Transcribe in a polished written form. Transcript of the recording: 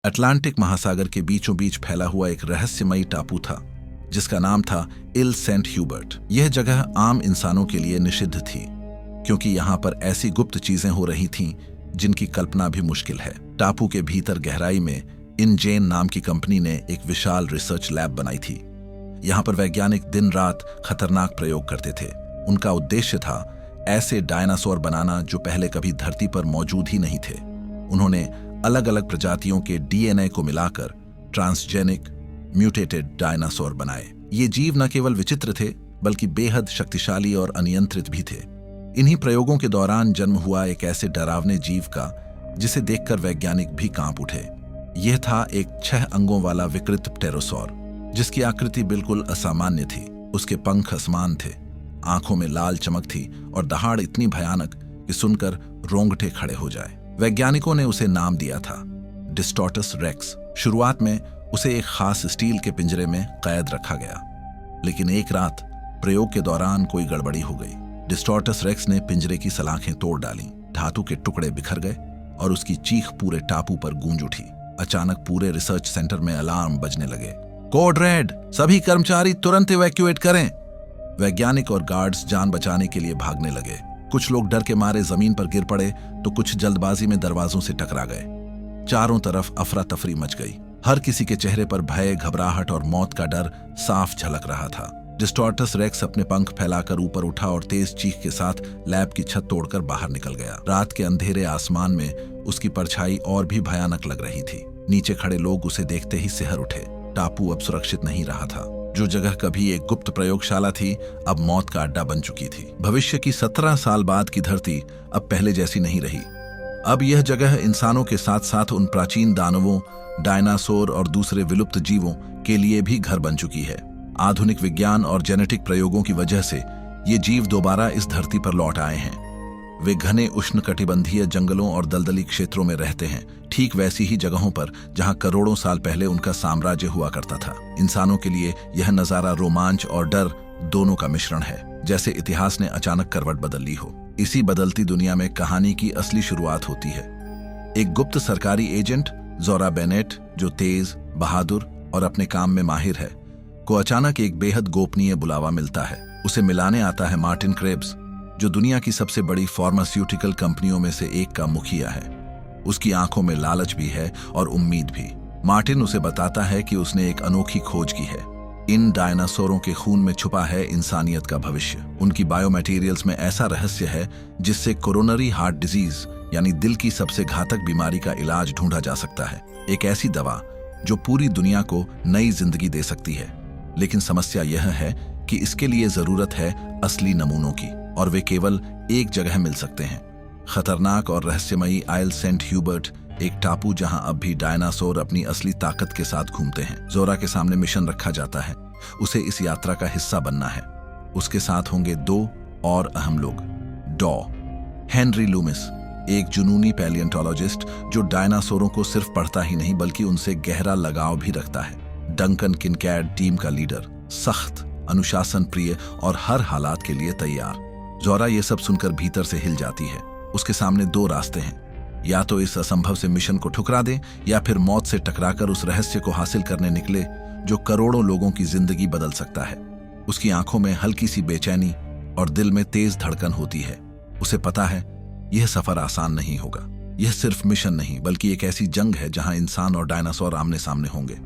Atlantic महासागर के बीचों बीच फैला हुआ एक रहस्यमयी टापू था जिसका नाम था इल सेंट ह्यूबर्ट। यह जगह आम इंसानों के लिए निषिद्ध थी क्योंकि यहाँ पर ऐसी गुप्त चीजें हो रही थीं जिनकी कल्पना भी मुश्किल है। टापू के भीतर गहराई में इनजेन नाम की कंपनी ने एक विशाल रिसर्च लैब बनाई थी। यहाँ पर वैज्ञानिक दिन रात खतरनाक प्रयोग करते थे। उनका उद्देश्य था ऐसे डायनासोर बनाना जो पहले कभी धरती पर मौजूद ही नहीं थे। उन्होंने अलग अलग प्रजातियों के डीएनए को मिलाकर ट्रांसजेनिक म्यूटेटेड डायनासोर बनाए। ये जीव न केवल विचित्र थे बल्कि बेहद शक्तिशाली और अनियंत्रित भी थे। इन्हीं प्रयोगों के दौरान जन्म हुआ एक ऐसे डरावने जीव का जिसे देखकर वैज्ञानिक भी कांप उठे। यह था एक 6 अंगों वाला विकृत प्टेरोसॉर जिसकी आकृति बिल्कुल असामान्य थी। उसके पंख असमान थे, आंखों में लाल चमक थी और दहाड़ इतनी भयानक कि सुनकर रोंगटे खड़े हो जाए। वैज्ञानिकों ने उसे नाम दिया था डिस्टॉर्टस रेक्स। शुरुआत में उसे एक खास स्टील के पिंजरे में कैद रखा गया, लेकिन एक रात प्रयोग के दौरान कोई गड़बड़ी हो गई। डिस्टॉर्टस रेक्स ने पिंजरे की सलाखें तोड़ डाली, धातु के टुकड़े बिखर गए और उसकी चीख पूरे टापू पर गूंज उठी। अचानक पूरे रिसर्च सेंटर में अलार्म बजने लगे। कोड रेड, सभी कर्मचारी तुरंत इवैक्यूएट करें। वैज्ञानिक और गार्ड्स जान बचाने के लिए भागने लगे। कुछ लोग डर के मारे जमीन पर गिर पड़े तो कुछ जल्दबाजी में दरवाजों से टकरा गए। चारों तरफ अफरा तफरी मच गई। हर किसी के चेहरे पर भय, घबराहट और मौत का डर साफ झलक रहा था। डिस्टॉर्टस रेक्स अपने पंख फैलाकर ऊपर उठा और तेज चीख के साथ लैब की छत तोड़कर बाहर निकल गया। रात के अंधेरे आसमान में उसकी परछाई और भी भयानक लग रही थी। नीचे खड़े लोग उसे देखते ही सिहर उठे। टापू अब सुरक्षित नहीं रहा था। जो जगह कभी एक गुप्त प्रयोगशाला थी अब मौत का अड्डा बन चुकी थी। भविष्य की 17 साल बाद की धरती अब पहले जैसी नहीं रही। अब यह जगह इंसानों के साथ साथ उन प्राचीन दानवों, डायनासोर और दूसरे विलुप्त जीवों के लिए भी घर बन चुकी है। आधुनिक विज्ञान और जेनेटिक प्रयोगों की वजह से ये जीव दोबारा इस धरती पर लौट आए हैं। वे घने उष्णकटिबंधीय जंगलों और दलदली क्षेत्रों में रहते हैं, ठीक वैसी ही जगहों पर जहां करोड़ों साल पहले उनका साम्राज्य हुआ करता था। इंसानों के लिए यह नजारा रोमांच और डर दोनों का मिश्रण है, जैसे इतिहास ने अचानक करवट बदल ली हो। इसी बदलती दुनिया में कहानी की असली शुरुआत होती है। एक गुप्त सरकारी एजेंट जोरा बेनेट, जो तेज, बहादुर और अपने काम में माहिर है, को अचानक एक बेहद गोपनीय बुलावा मिलता है। उसे मिलाने आता है मार्टिन क्रेब्स, जो दुनिया की सबसे बड़ी फार्मास्यूटिकल कंपनियों में से एक का मुखिया है। उसकी आंखों में लालच भी है और उम्मीद भी। मार्टिन उसे बताता है कि उसने एक अनोखी खोज की है। इन डायनासोरों के खून में छुपा है इंसानियत का भविष्य। उनकी बायोमैटेरियल्स में ऐसा रहस्य है जिससे कोरोनरी हार्ट डिजीज यानी दिल की सबसे घातक बीमारी का इलाज ढूंढा जा सकता है। एक ऐसी दवा जो पूरी दुनिया को नई जिंदगी दे सकती है। लेकिन समस्या यह है कि इसके लिए जरूरत है असली नमूनों की, और वे केवल एक जगह मिल सकते हैं। खतरनाक और रहस्यमयी आइल सेंट ह्यूबर्ट, एक टापू जहां अब भी डायनासोर अपनी असली ताकत के साथ घूमते हैं। जोरा के सामने मिशन रखा जाता है, उसे इस यात्रा का हिस्सा बनना है। उसके साथ होंगे 2 और अहम लोग। डॉ हेनरी लूमिस, एक जुनूनी पैलियंटोलॉजिस्ट जो डायनासोरों को सिर्फ पढ़ता ही नहीं बल्कि उनसे गहरा लगाव भी रखता है। डंकन किनकैड, टीम का लीडर, सख्त, अनुशासन प्रिय और हर हालात के लिए तैयार। जोरा ये सब सुनकर भीतर से हिल जाती है। उसके सामने 2 रास्ते हैं, या तो इस असंभव से मिशन को ठुकरा दे या फिर मौत से टकराकर उस रहस्य को हासिल करने निकले जो करोड़ों लोगों की जिंदगी बदल सकता है। उसकी आंखों में हल्की सी बेचैनी और दिल में तेज धड़कन होती है। उसे पता है यह सफर आसान नहीं होगा। यह सिर्फ मिशन नहीं बल्कि एक ऐसी जंग है जहां इंसान और डायनासोर आमने सामने होंगे।